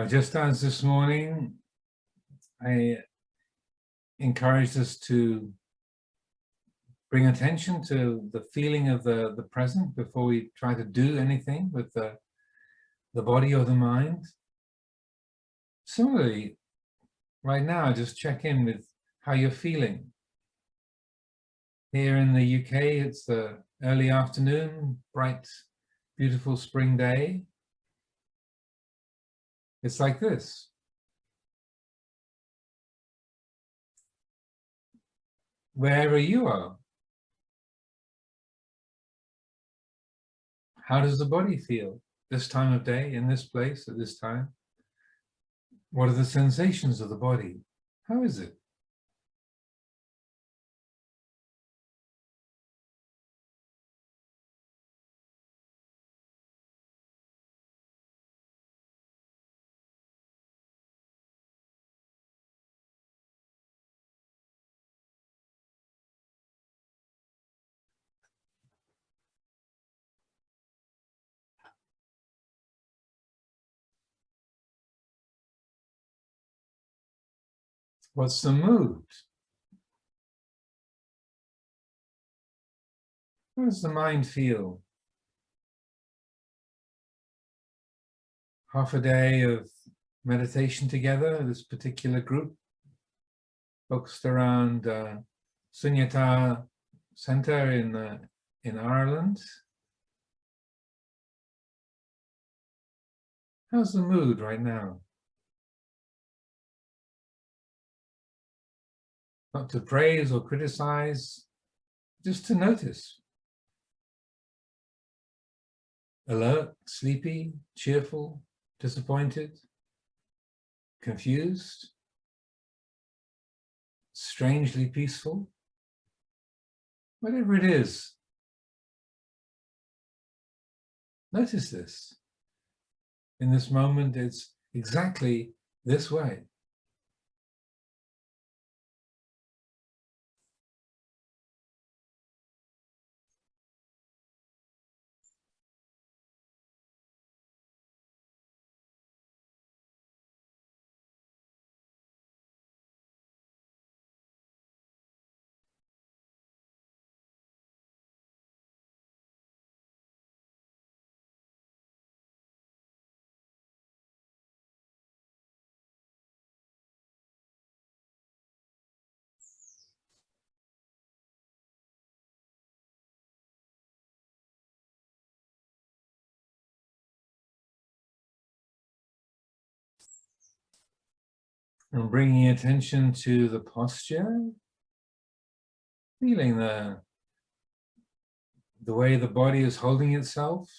Just as this morning, I encouraged us to bring attention to the feeling of the present before we try to do anything with the body or the mind. Similarly, right now, just check in with how you're feeling. Here in the UK, it's the early afternoon, bright, beautiful spring day. It's like this. Wherever you are, how does the body feel this time of day, in this place, at this time? What are the sensations of the body? How is it? What's the mood? How does the mind feel? Half a day of meditation together, this particular group, focused around Sunyata Center in Ireland. How's the mood right now? Not to praise or criticize, just to notice. Alert, sleepy, cheerful, disappointed, confused, strangely peaceful. Whatever it is, notice this. In this moment, it's exactly this way. And bringing attention to the posture, feeling the way the body is holding itself.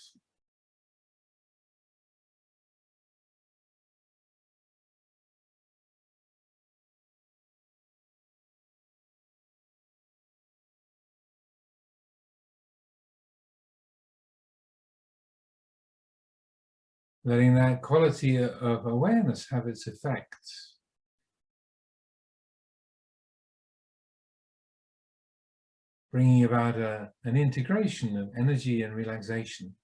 Letting that quality of awareness have its effect. Bringing about an integration of energy and relaxation.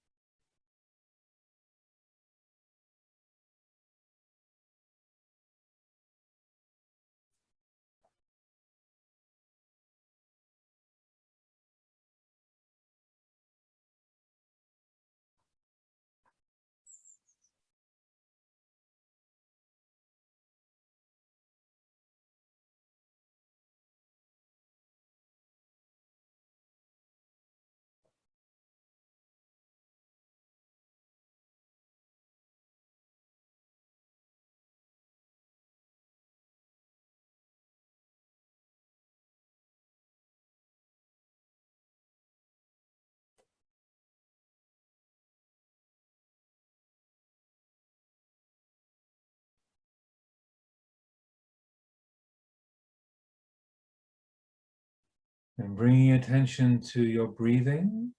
And bringing attention to your breathing.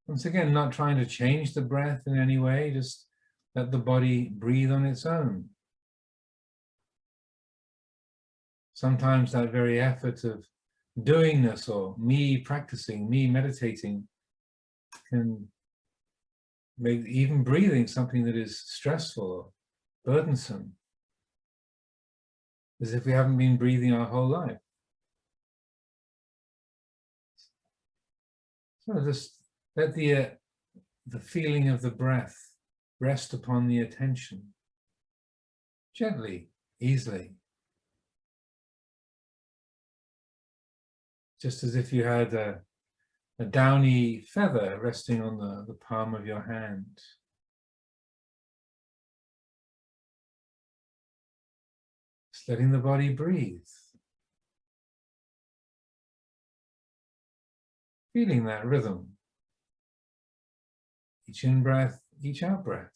Once again, not trying to change the breath in any way, just let the body breathe on its own. Sometimes that very effort of doing this, or me practicing, me meditating, can make even breathing something that is stressful or burdensome, as if we haven't been breathing our whole life. So just let the feeling of the breath rest upon the attention, gently, easily. Just as if you had a downy feather resting on the palm of your hand. Just letting the body breathe. Feeling that rhythm. Each in-breath, each out-breath.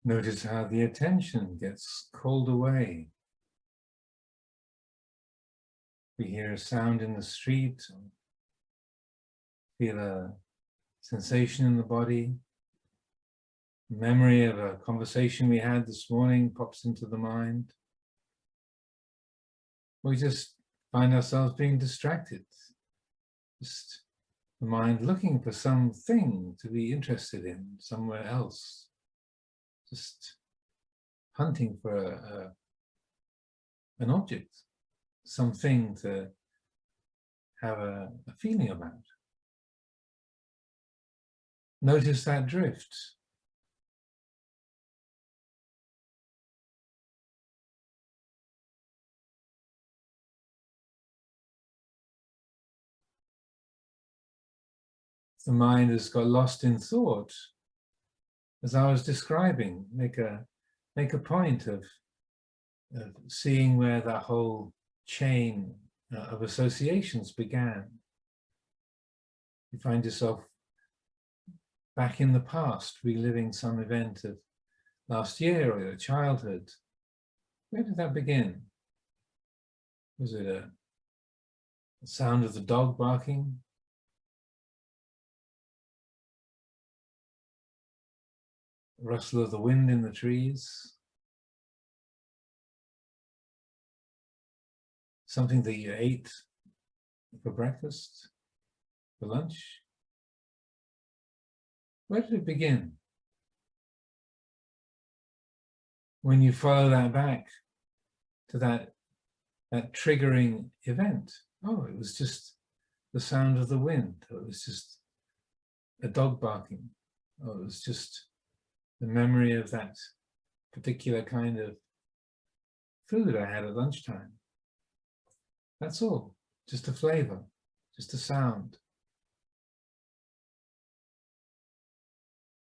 Notice how the attention gets called away. We hear a sound in the street, feel a sensation in the body, memory of a conversation we had this morning pops into the mind. We just find ourselves being distracted. Just the mind looking for something to be interested in somewhere else. Just hunting for an object, something to have a feeling about. Notice that drift. The mind has got lost in thought, as I was describing, make a point of seeing where that whole chain of associations began. You find yourself back in the past, reliving some event of last year or your childhood. Where did that begin? Was it a sound of the dog barking? The rustle of the wind in the trees? Something that you ate for breakfast, for lunch? Where did it begin? When you follow that back to that triggering event, oh, it was just the sound of the wind, or it was just a dog barking, or it was just the memory of that particular kind of food I had at lunchtime. That's all, just a flavor, just a sound.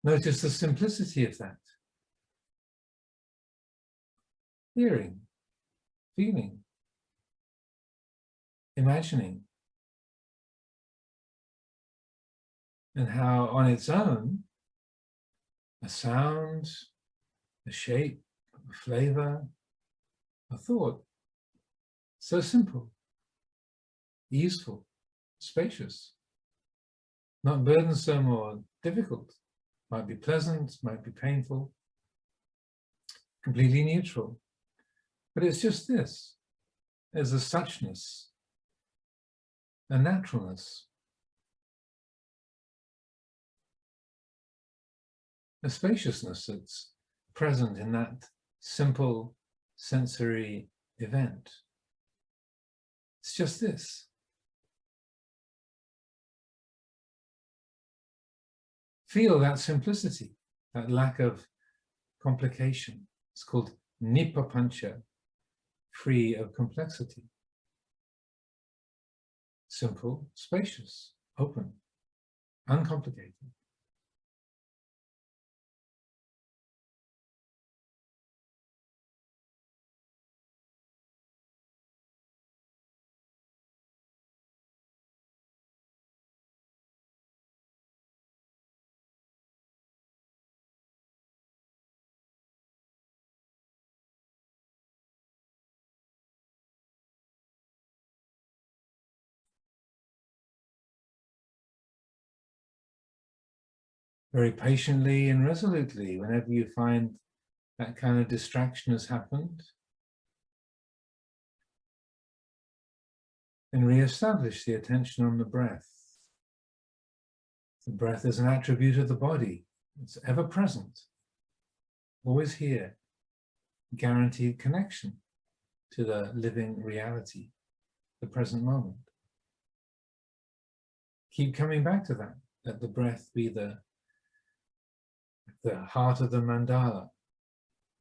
Notice the simplicity of that. Hearing, feeling, imagining, and how on its own, a sound, a shape, a flavor, a thought, so simple, easeful, spacious, not burdensome or difficult, might be pleasant, might be painful, completely neutral. But it's just this. There's a suchness, a naturalness, a spaciousness that's present in that simple sensory event. It's just this. Feel that simplicity, that lack of complication. It's called nipapancha, free of complexity. Simple, spacious, open, uncomplicated. Very patiently and resolutely, whenever you find that kind of distraction has happened, then re-establish the attention on the breath. The breath is an attribute of the body. It's ever present, always here, guaranteed connection to the living reality, the present moment. Keep coming back to that. Let the breath be the heart of the mandala,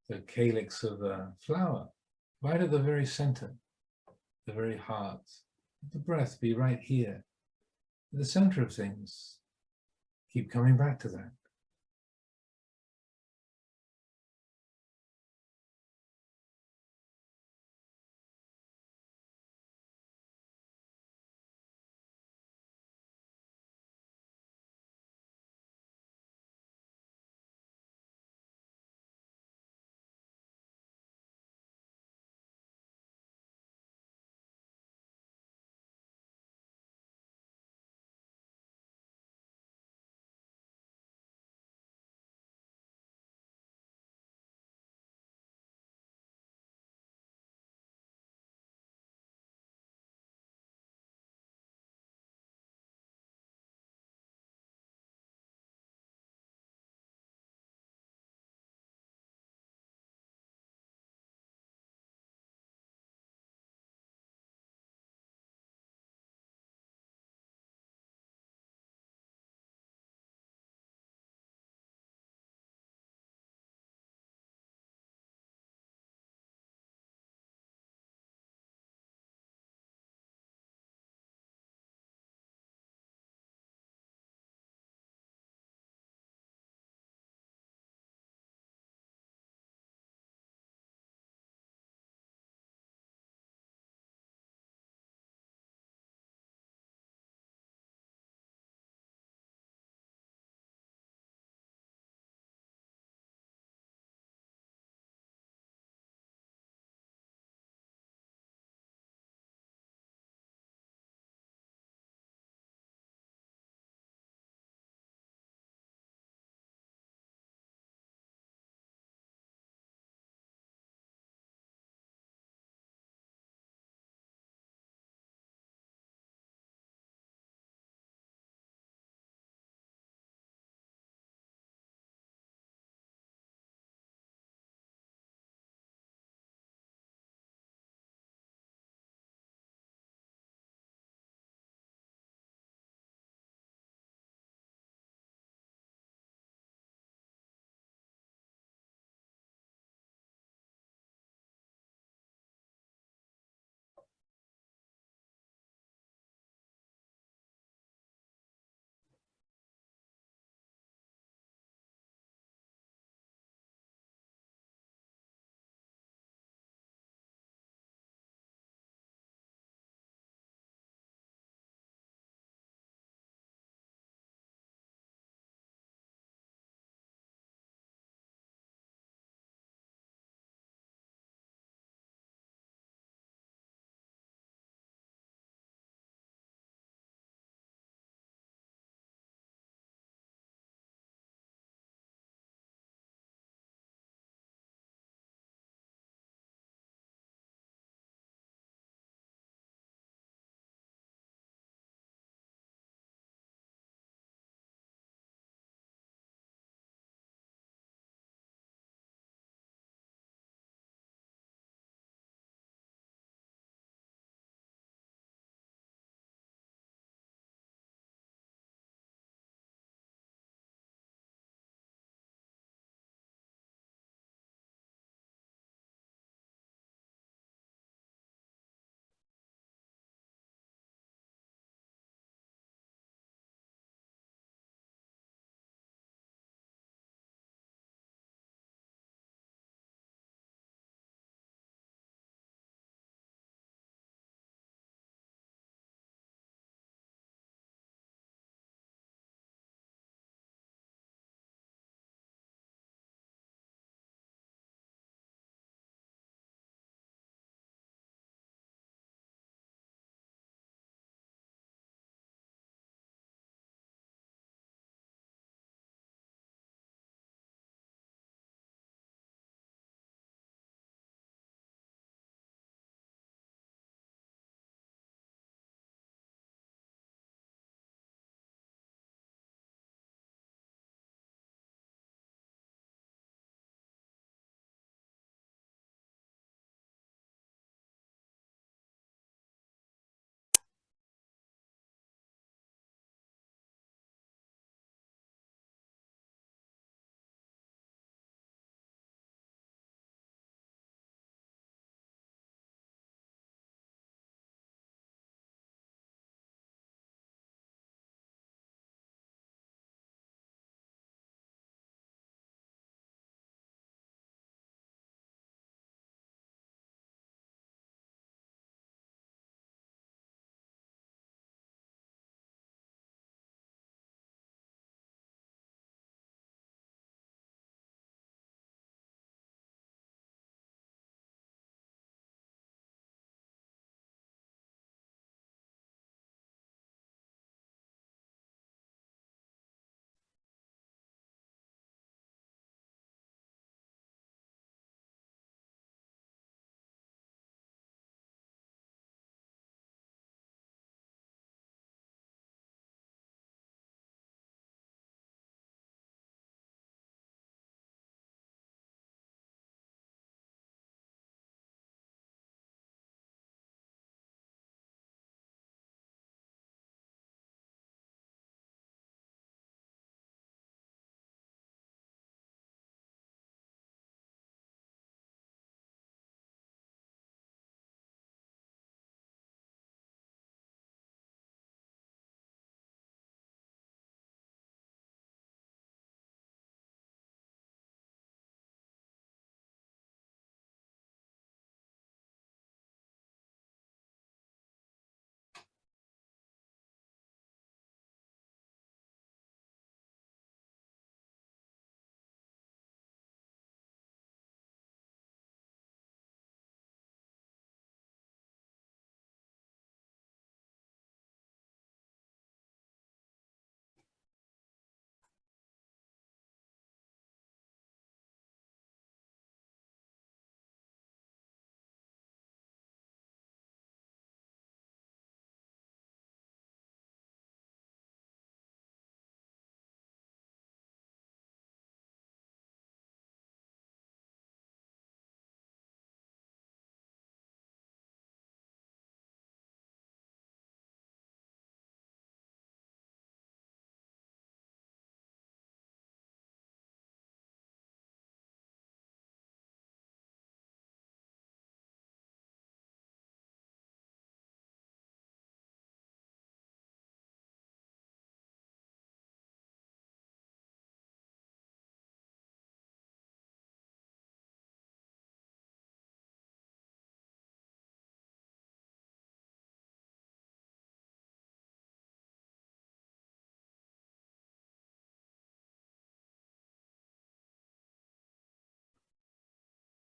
the calyx of the flower, right at the very center, the very heart. Let the breath be right here, at the center of things. Keep coming back to that.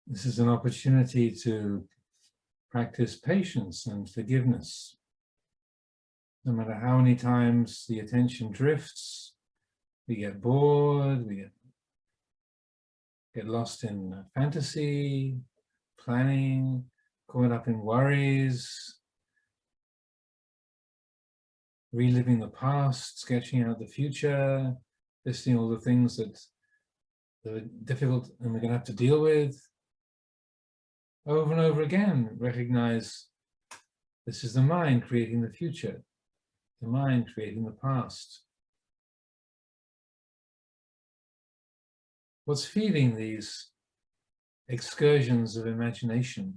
This is an opportunity to practice patience and forgiveness. No matter how many times the attention drifts, we get bored, we get lost in fantasy, planning, caught up in worries, reliving the past, sketching out the future, listing all the things that are difficult and we're going to have to deal with. Over and over again, recognize this is the mind creating the future, the mind creating the past. What's feeding these excursions of imagination,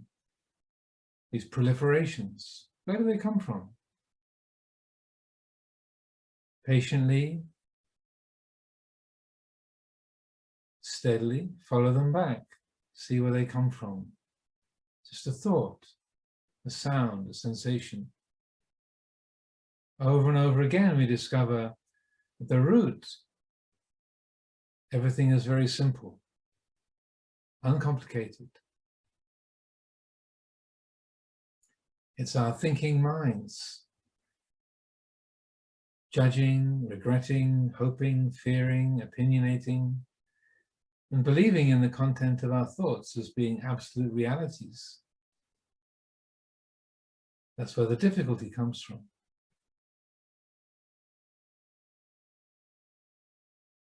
these proliferations? Where do they come from? Patiently, steadily, follow them back. See where they come from. Just a thought, a sound, a sensation. Over and over again, we discover at the root, everything is very simple, uncomplicated. It's our thinking minds, judging, regretting, hoping, fearing, opinionating, and believing in the content of our thoughts as being absolute realities. That's where the difficulty comes from.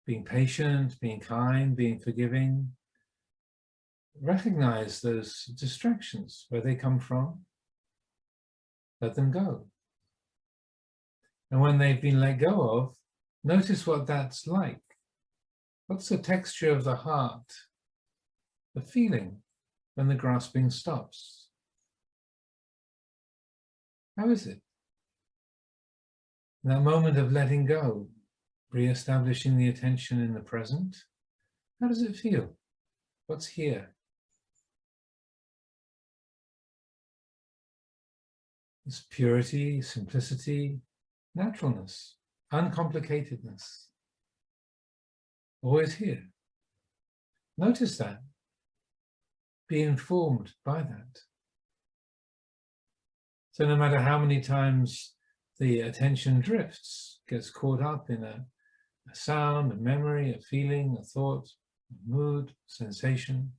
Being patient, being kind, being forgiving. Recognize those distractions, where they come from. Let them go. And when they've been let go of, notice what that's like. What's the texture of the heart, the feeling when the grasping stops? How is it? In that moment of letting go, re-establishing the attention in the present, how does it feel? What's here? This purity, simplicity, naturalness, uncomplicatedness. Always here. Notice that. Be informed by that. So no matter how many times the attention drifts, gets caught up in a sound, a memory, a feeling, a thought, a mood, sensation,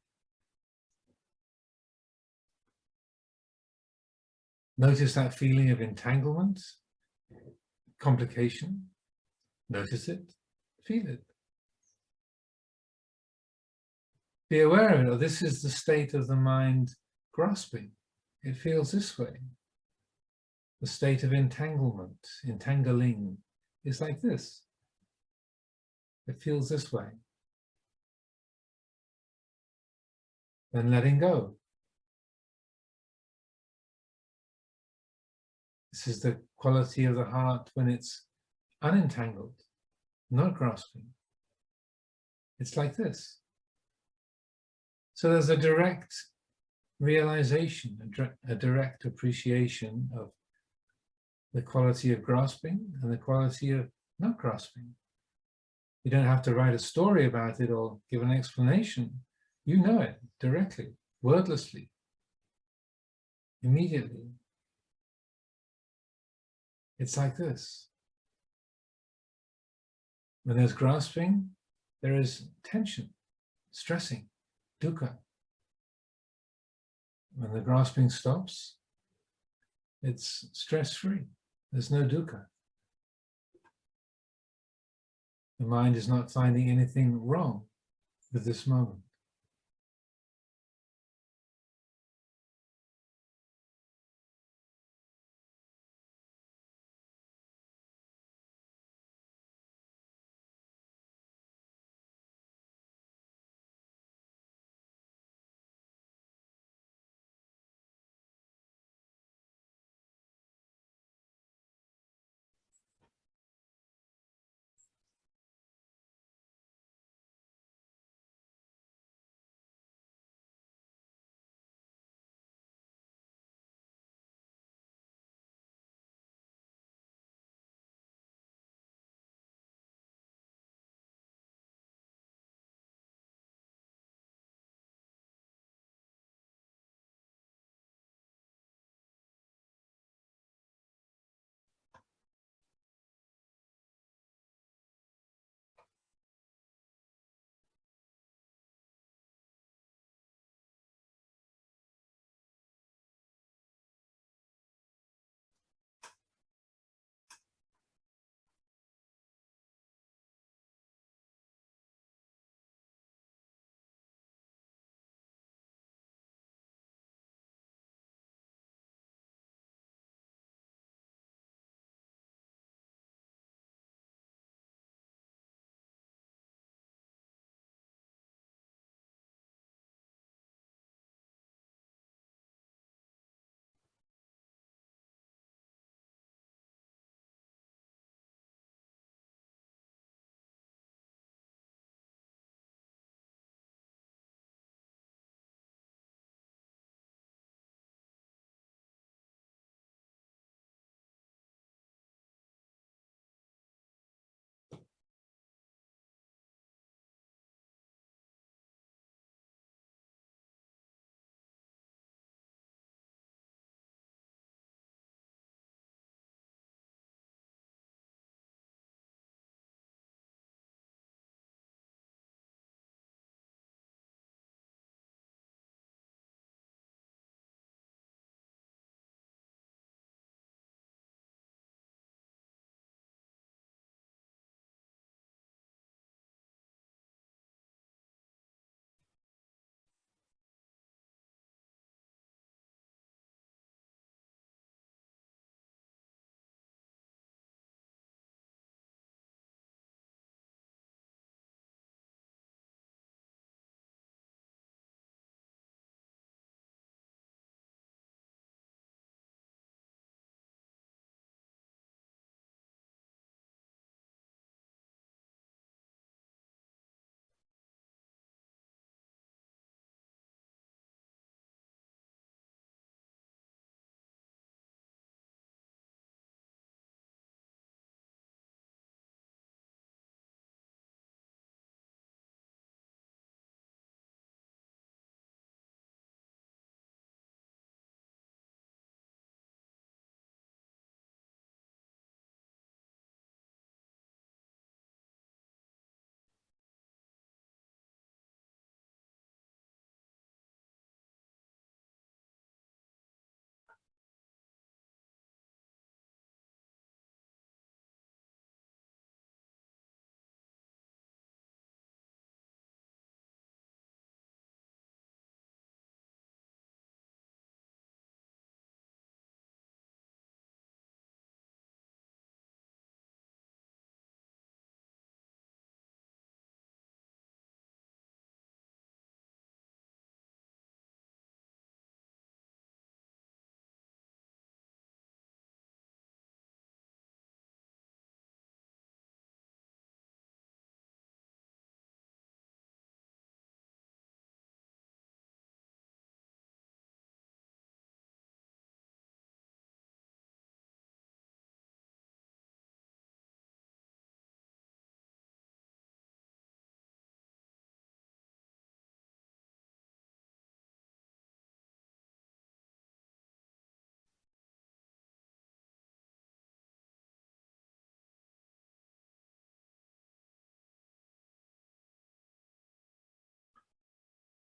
notice that feeling of entanglement, complication. Notice it, feel it. Be aware of it. Oh, this is the state of the mind grasping. It feels this way. The state of entanglement, entangling, is like this. It feels this way. Then letting go. This is the quality of the heart when it's unentangled, not grasping. It's like this. So there's a direct realization, a direct appreciation of the quality of grasping and the quality of not grasping. You don't have to write a story about it or give an explanation. You know it directly, wordlessly, immediately. It's like this. When there's grasping, there is tension, stressing, dukkha. When the grasping stops, it's stress-free. There's no dukkha. The mind is not finding anything wrong with this moment.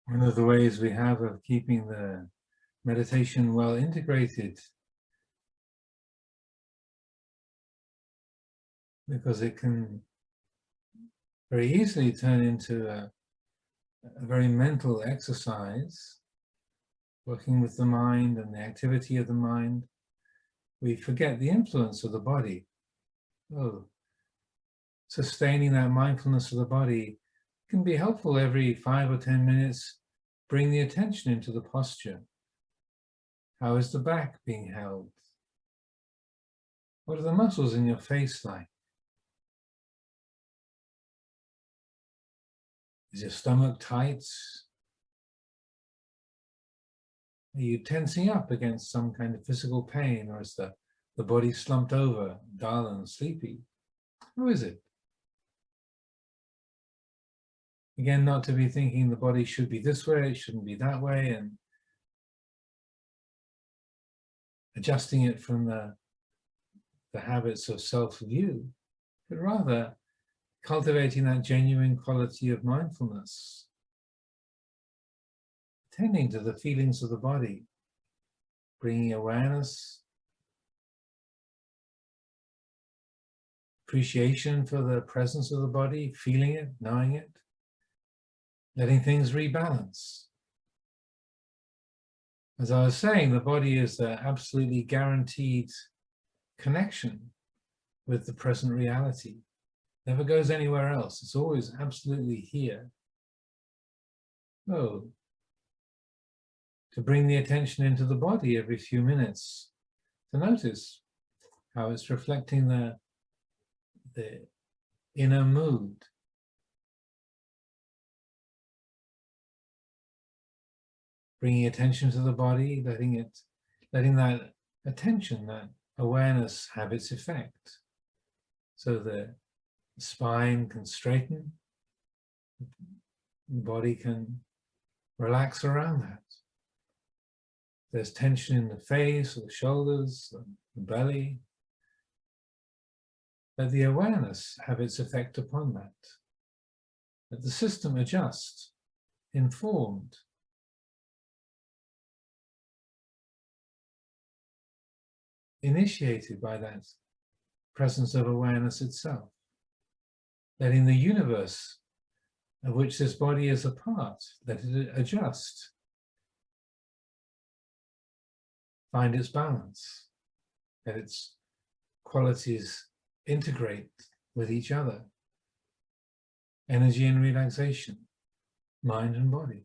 One of the ways we have of keeping the meditation well integrated, because it can very easily turn into a very mental exercise, working with the mind and the activity of the mind. We forget the influence of the body. Oh, sustaining that mindfulness of the body can be helpful. Every 5 or 10 minutes, bring the attention into the posture. How is the back being held? What are the muscles in your face like? Is your stomach tight? Are you tensing up against some kind of physical pain, or is the body slumped over, dull and sleepy? How is it? Again, not to be thinking the body should be this way, it shouldn't be that way, and adjusting it from the habits of self-view, but rather cultivating that genuine quality of mindfulness, attending to the feelings of the body, bringing awareness, appreciation for the presence of the body, feeling it, knowing it, letting things rebalance. As I was saying, the body is the absolutely guaranteed connection with the present reality. Never goes anywhere else. It's always absolutely here. Oh, to bring the attention into the body every few minutes, to notice how it's reflecting the inner mood. Bringing attention to the body, letting that attention, that awareness have its effect. So the spine can straighten, the body can relax around that. There's tension in the face, or the shoulders, the belly. Let the awareness have its effect upon that. Let the system adjust, informed. Initiated by that presence of awareness itself. Letting the universe of which this body is a part, let it adjust. Find its balance. Let its qualities integrate with each other. Energy and relaxation, mind and body.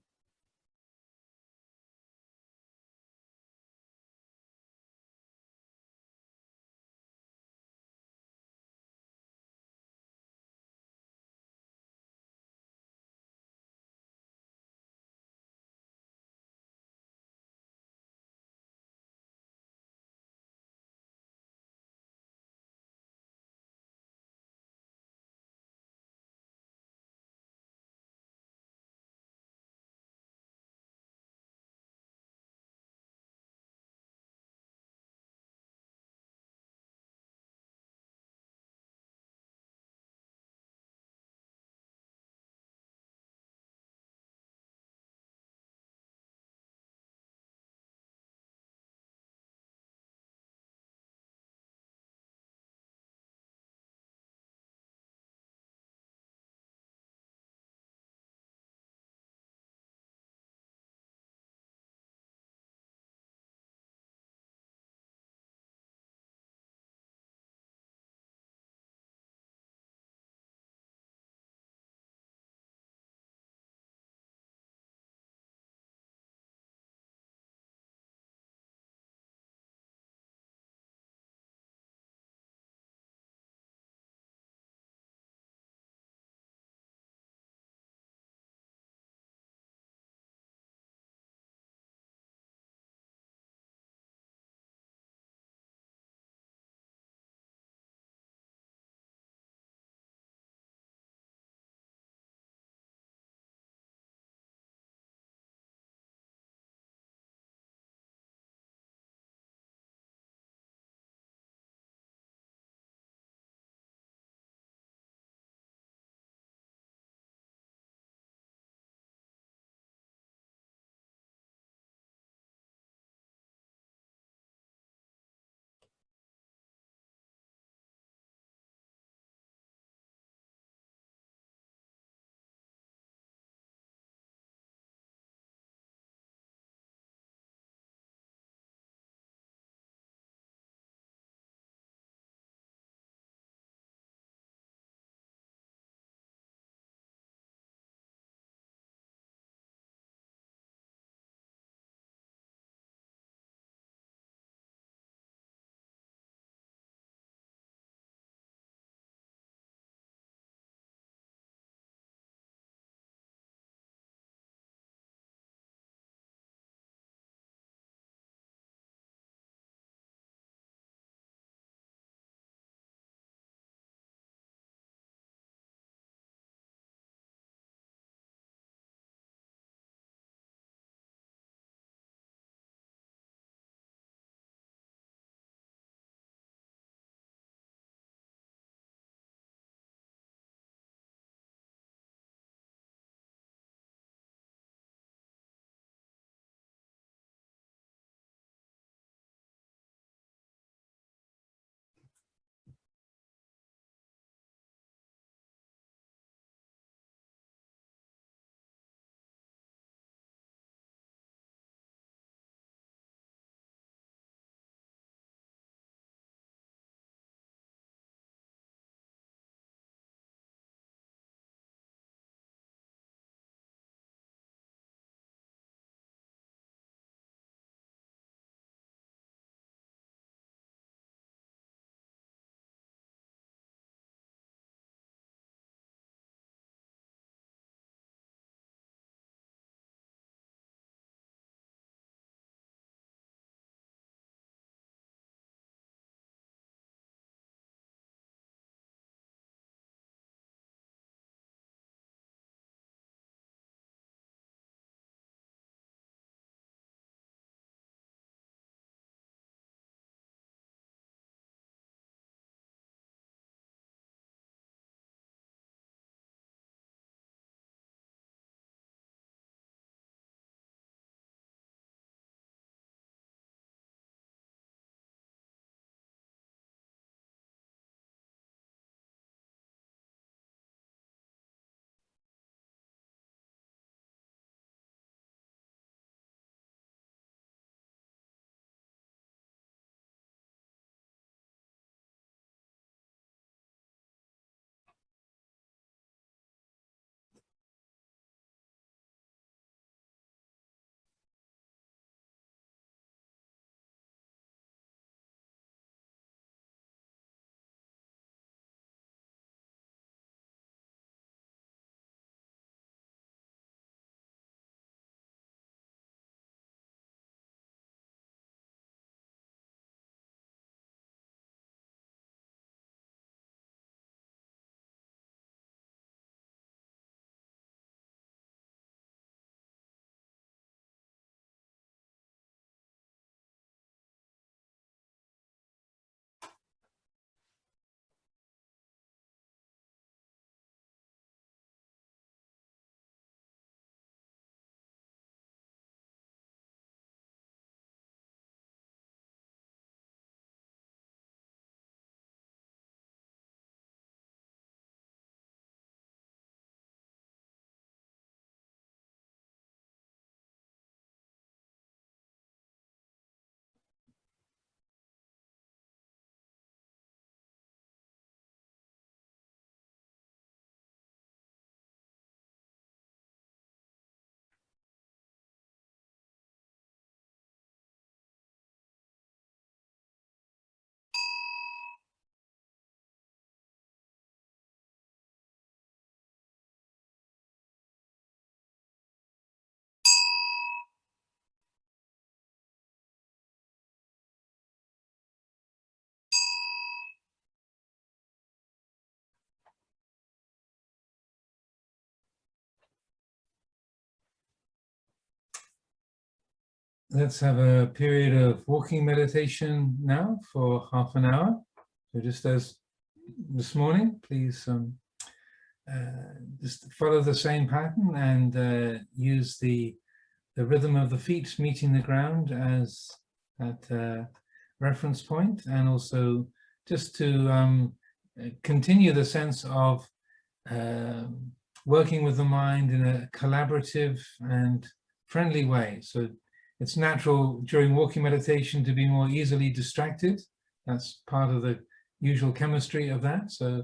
let's have a period of walking meditation now for half an hour. So just as this morning, please just follow the same pattern and use the rhythm of the feet meeting the ground as that reference point, and also just to continue the sense of working with the mind in a collaborative and friendly way. So it's natural during walking meditation to be more easily distracted. That's part of the usual chemistry of that. So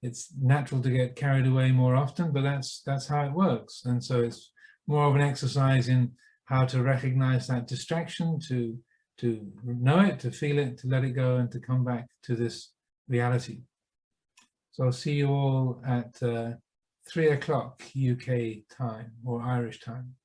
it's natural to get carried away more often, but that's how it works. And so it's more of an exercise in how to recognize that distraction, to know it, to feel it, to let it go, and to come back to this reality. So I'll see you all at 3 o'clock UK time, or Irish time.